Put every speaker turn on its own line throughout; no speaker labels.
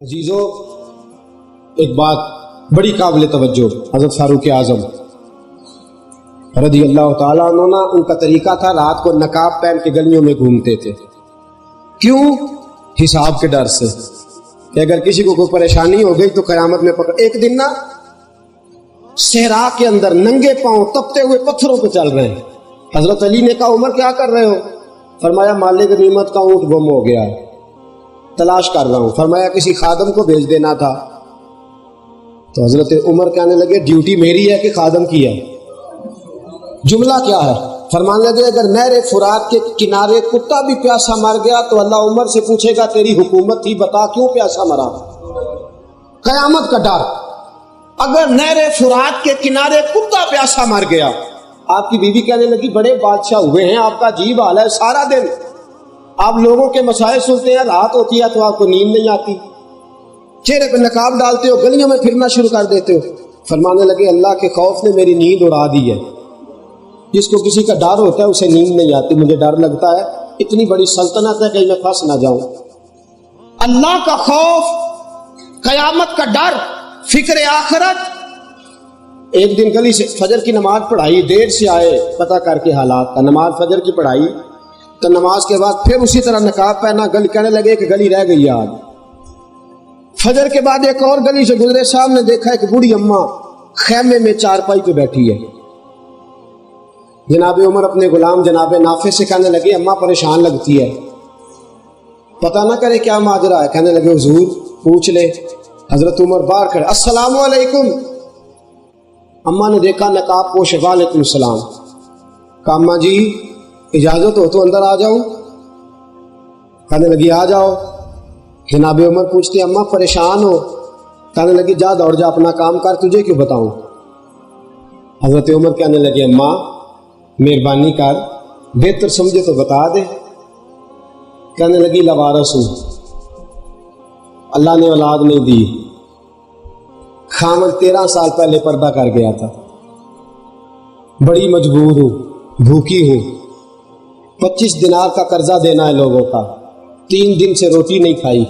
عزیزو، ایک بات بڑی قابل توجہ، حضرت فاروق اعظم رضی اللہ تعالیٰ عنہ، ان کا طریقہ تھا رات کو نقاب پہن کے گلیوں میں گھومتے تھے۔ کیوں؟ حساب کے ڈر سے کہ اگر کسی کو کوئی پریشانی ہو گئی تو قیامت میں پکڑ۔ ایک دن نا صحرا کے اندر ننگے پاؤں تپتے ہوئے پتھروں پہ چل رہے ہیں۔ حضرت علی نے کہا عمر کیا کر رہے ہو؟ فرمایا مالک غنیمت کا اونٹ گم ہو گیا، تلاش کر رہا ہوں۔ فرمایا کسی خادم کو بھیج دینا تھا۔ تو حضرت عمر کہنے لگے ڈیوٹی میری ہے کہ خادم کی ہے؟ جملہ کیا ہے؟ فرمانے لگے اگر نہر فرات کے کنارے کتا بھی پیاسا مر گیا تو اللہ عمر سے پوچھے گا تیری حکومت تھی، بتا کیوں پیاسا مرا؟ قیامت کا ڈر۔ اگر نہر فرات کے کنارے کتا پیاسا مر گیا، آپ کی بیوی کہنے لگی بڑے بادشاہ ہوئے ہیں، آپ کا عجیب حال ہے، سارا دن آپ لوگوں کے مسائل سنتے ہیں، رات ہوتی ہے تو آپ کو نیند نہیں آتی، چہرے پہ نقاب ڈالتے ہو، گلیوں میں پھرنا شروع کر دیتے ہو۔ فرمانے لگے اللہ کے خوف نے میری نیند اڑا دی ہے۔ جس کو کسی کا ڈر ہوتا ہے اسے نیند نہیں آتی، مجھے ڈر لگتا ہے اتنی بڑی سلطنت ہے کہیں میں پھنس نہ جاؤں۔ اللہ کا خوف، قیامت کا ڈر، فکر آخرت۔ ایک دن گلی سے فجر کی نماز پڑھائی، دیر سے آئے پتہ کر کے حالات کا، نماز فجر کی پڑھائی تو نماز کے بعد پھر اسی طرح نقاب پہنا، گلی کہنے لگے کہ گلی رہ گئی آج۔ فجر کے بعد ایک اور گلی سے گزرے، سامنے دیکھا ایک بوڑھی اماں خیمے میں چارپائی پہ بیٹھی ہے۔ جناب عمر اپنے غلام جناب نافع سے کہنے لگے اماں پریشان لگتی ہے، پتہ نہ کرے کیا ماجرا ہے۔ کہنے لگے حضور پوچھ لے۔ حضرت عمر باہر کھڑے، السلام علیکم۔ اماں نے دیکھا نقاب پوش، وعلیکم السلام۔ کہا اماں جی اجازت ہو تو اندر آ جاؤں؟ کہنے لگی آ جاؤ۔ جناب عمر پوچھتے اماں پریشان ہو؟ کہنے لگی جا دوڑ جا اپنا کام کر، تجھے کیوں بتاؤں؟ حضرت عمر کہنے لگے اماں مہربانی کر، بہتر سمجھے تو بتا دے۔ کہنے لگی لوارث ہوں، اللہ نے اولاد نہیں دی، خامد 13 سال پہلے پردہ کر گیا تھا، بڑی مجبور ہوں، بھوکی ہوں، 25 دینار کا قرضہ دینا ہے لوگوں کا، 3 دن سے روٹی نہیں کھائی۔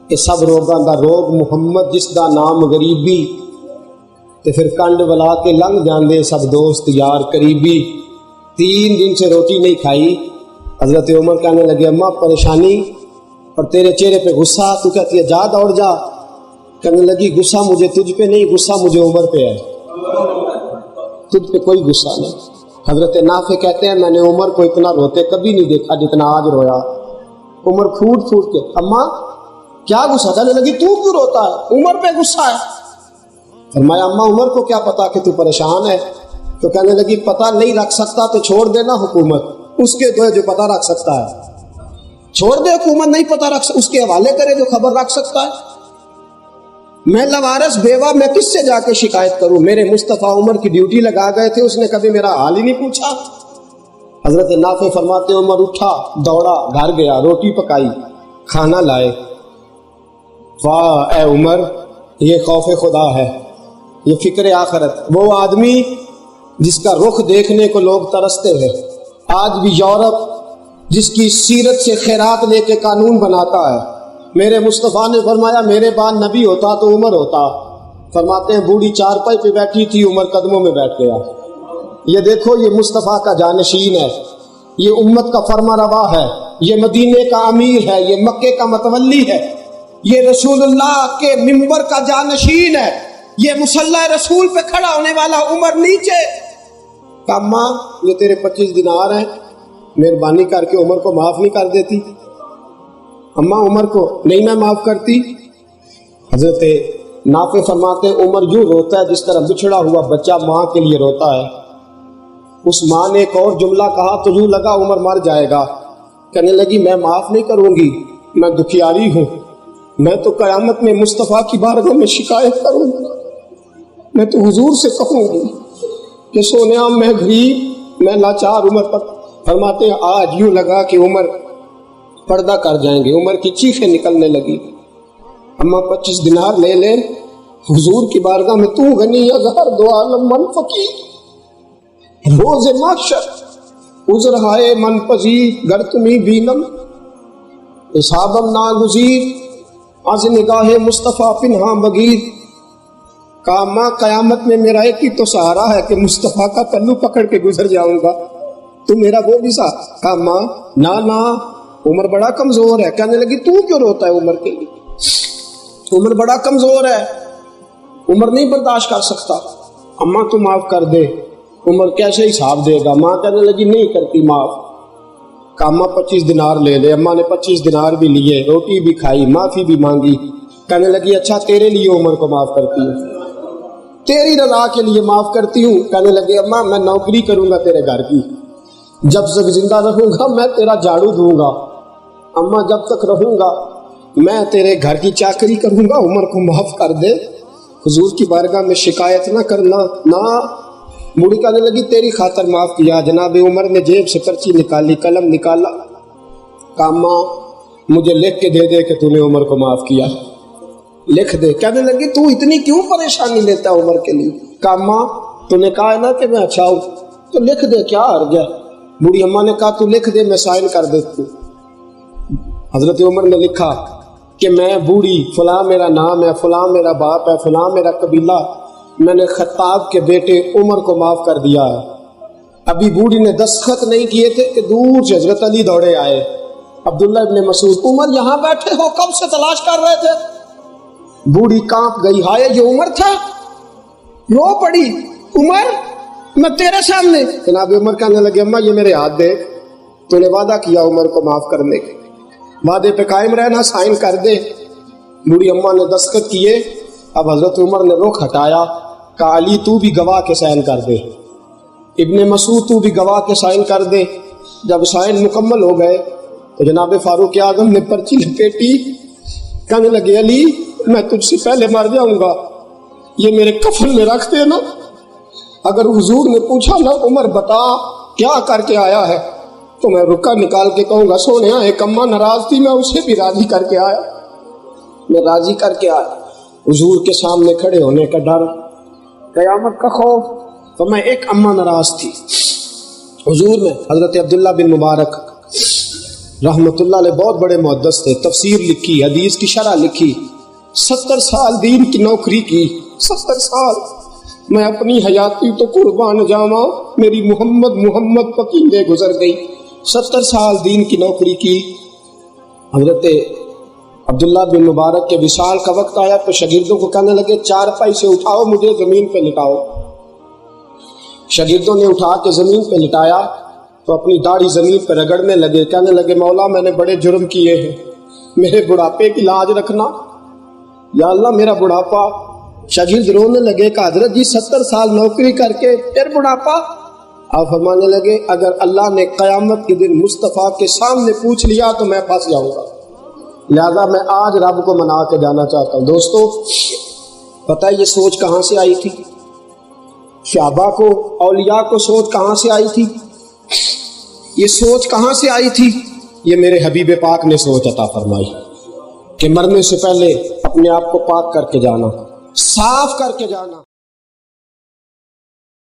یہ سب روگاں دا روگ محمد جس دا نام غریبی، تے پھر کنڈ ولا کے لنگ جاندے سب دوست یار قریبی۔ 3 دن سے روٹی نہیں کھائی۔ حضرت عمر کہنے لگے اماں پریشانی اور تیرے چہرے پہ غصہ، تو کہتی ہے جا دوڑ جا۔ کہنے لگی غصہ مجھے تجھ پہ نہیں، غصہ مجھے عمر پہ ہے، تجھ پہ کوئی غصہ نہیں۔ حضرت نافع کہتے ہیں میں نے عمر کو اتنا روتے کبھی نہیں دیکھا جتنا آج رویا۔ عمر پھوٹ پھوٹ کے اماں کیا غصہ؟ کہنے لگی تو کیوں روتا ہے؟ عمر پہ غصہ ہے۔ فرمایا اماں عمر کو کیا پتا کہ تو پریشان ہے؟ تو کہنے لگی پتہ نہیں رکھ سکتا تو چھوڑ دینا حکومت، اس کے تو ہے جو پتہ رکھ سکتا ہے، چھوڑ دے حکومت، نہیں پتہ رکھ اس کے حوالے کرے جو خبر رکھ سکتا ہے۔ میں لوارث بیوہ، میں کس سے جا کے شکایت کروں؟ میرے مصطفیٰ عمر کی ڈیوٹی لگا گئے تھے، اس نے کبھی میرا حال ہی نہیں پوچھا۔ حضرت نافع فرماتے عمر اٹھا، دوڑا، گھر گیا، روٹی پکائی، کھانا لائے۔ واہ اے عمر، یہ خوف خدا ہے، یہ فکر آخرت۔ وہ آدمی جس کا رخ دیکھنے کو لوگ ترستے ہیں، آج بھی یورپ جس کی سیرت سے خیرات لے کے قانون بناتا ہے۔ میرے مصطفیٰ نے فرمایا میرے بعد نبی ہوتا تو عمر ہوتا۔ فرماتے ہیں بوڑھی چارپائی پہ بیٹھی تھی، عمر قدموں میں بیٹھ گیا۔ یہ دیکھو یہ مصطفیٰ کا جانشین ہے، یہ امت کا فرما روا ہے، یہ مدینے کا امیر ہے، یہ مکے کا متولی ہے، یہ رسول اللہ کے منبر کا جانشین ہے، یہ مصلی رسول پہ کھڑا ہونے والا عمر نیچے۔ اماں یہ تیرے 25 دینار ہیں، مہربانی کر کے عمر کو معاف نہیں کر دیتی؟ اماں عمر کو نہیں میں معاف کرتی۔ حضرت نافع فرماتے عمر یوں روتا ہے جس طرح بچھڑا ہوا بچہ ماں کے لیے روتا ہے۔ اس ماں نے ایک اور جملہ کہا تو یوں لگا عمر مر جائے گا۔ کہنے لگی میں معاف نہیں کروں گی، میں دکھیاری ہوں، میں تو قیامت میں مصطفیٰ کی بارگاہ میں شکایت کروں گی، میں تو حضور سے کہوں گی کہ سونیا میں غریب، میں لاچار عمر پر۔ فرماتے ہیں آج یوں لگا کہ عمر پردہ کر جائیں گے، عمر کی چیخیں نکلنے لگی۔ اماں 25 دینار لے لے، حضور کی بارگاہ میں تو غنی اظہر دو عالم من فقیر، روز محشر عذر ہائے من پذیر گر تمہیں بینم حسابم ناگزیر از نگاہ مصطفیٰ پنہاں بغیر. کہا ماں قیامت میں میرا ایک ہی تو سہارا ہے کہ مصطفیٰ کا پلو پکڑ کے گزر جاؤں گا, تو میرا وہ بھی سا. کہا ماں نہ عمر بڑا کمزور ہے. کہنے لگی تو کیوں روتا ہے عمر کے لیے؟ عمر بڑا کمزور ہے, عمر نہیں برداشت کر سکتا. اماں تو معاف کر دے. عمر کیسے حساب دے گا؟ ماں کہنے لگی نہیں کرتی معاف. کہا اماں 25 دینار لے لے. اماں نے 25 دینار بھی لیے, روٹی بھی کھائی, معافی بھی مانگی. کہنے لگی اچھا تیرے لیے عمر کو معاف کرتی ہوں, تیری رضا کے لیے معاف کرتی ہوں. کہنے لگے اماں میں نوکری کروں گا تیرے گھر کی, جب تک زندہ رہوں گا میں تیرا جھاڑو دوں گا. اماں جب تک رہوں گا میں تیرے گھر کی چاکری کروں گا, عمر کو معاف کر دے. حضور کی بارگاہ میں شکایت نہ کرنا. نہ. بوڑھی کہنے لگی تیری خاطر معاف کیا. جناب عمر نے جیب سے پرچی نکالی, قلم نکالا. کہا ماں مجھے لکھ کے دے دے کہ تو نے عمر کو معاف کیا, لکھ دے. کہنے لگی تو اتنی کیوں پریشانی لیتا ہے عمر کے لیے؟ کہا ماں تو نے کہا ہے نا کہ میں اچھا ہوں, تو لکھ دے, کیا ہر گیا. بوڑھی اماں نے کہا تو لکھ دے, میں سائن کر دیتی ہوں. حضرت عمر نے لکھا کہ میں بوڑھی, فلاں میرا نام ہے, فلاں میرا باپ ہے, فلاں میرا قبیلہ, میں نے خطاب کے بیٹے عمر کو معاف کر دیا ہے. ابھی بوڑھی نے دستخط نہیں کیے تھے کہ دور سے حضرت علی دوڑے آئے. عبداللہ ابن مسعود, عمر یہاں بیٹھے ہو, کب سے تلاش کر رہے تھے؟ بوڑھی کانپ گئی, ہائے یہ عمر تھا. رو پڑی, عمر میں تیرے سامنے. جناب عمر کہنے لگے اماں یہ میرے ہاتھ دیکھ, تو نے وعدہ کیا عمر کو معاف کرنے کے, وعدے پہ قائم رہنا, سائن کر دے. بوڑھی اماں نے دستخط کیے. اب حضرت عمر نے رخ ہٹایا, کہا علی تو بھی گواہ کے سائن کر دے, ابن مسعود تو بھی گواہ کے سائن کر دے. جب سائن مکمل ہو گئے تو جناب فاروق اعظم نے پرچی لپیٹی. کہنے لگے علی میں تجھ سے پہلے مر جاؤں گا, یہ میرے کفن میں رکھ دے نا. اگر حضور نے پوچھا نا عمر بتا کیا کر کے آیا ہے, تو میں رکا نکال کے کہوں گا سونیا ایک اماں ناراض تھی, میں اسے بھی راضی کر کے آیا, میں راضی کر کے آیا. حضور کے سامنے کھڑے ہونے کا ڈر, قیامت کا خوف, تو میں ایک اماں ناراض تھی. حضور میں حضرت عبداللہ بن مبارک رحمۃ اللہ علیہ بہت بڑے محدث تھے, تفسیر لکھی, حدیث کی شرح لکھی, 70 سال دین کی نوکری کی. 70 سال میں اپنی حیاتی تو قربان جاواں, میری محمد پکیلے گزر گئی. 70 سال دین کی نوکری کی. حضرت عبداللہ بن مبارک کے وصال کا وقت آیا تو شاگردوں کو کہنے لگے چارپائی سے اٹھاؤ, مجھے زمین پہ لٹاؤ. شاگردوں نے اٹھا کے زمین پہ لٹایا تو اپنی داڑھی زمین پہ رگڑنے لگے. کہنے لگے مولا میں نے بڑے جرم کیے ہیں, میرے بڑھاپے کی لاج رکھنا, یا اللہ میرا بڑھاپا. شاگرد رونے لگے کہ حضرت جی 70 سال نوکری کر کے پھر بڑھاپا. آپ فرمانے لگے اگر اللہ نے قیامت کے دن مصطفیٰ کے سامنے پوچھ لیا تو میں پھنس جاؤں گا, لہذا میں آج رب کو منا کے جانا چاہتا ہوں. دوستو پتہ ہے یہ سوچ کہاں سے آئی تھی؟ صحابہ کو, اولیاء کو سوچ کہاں سے آئی تھی؟ یہ سوچ کہاں سے آئی تھی؟ یہ میرے حبیب پاک نے سوچ عطا فرمائی کہ مرنے سے پہلے اپنے آپ کو پاک کر کے جانا, صاف کر کے جانا.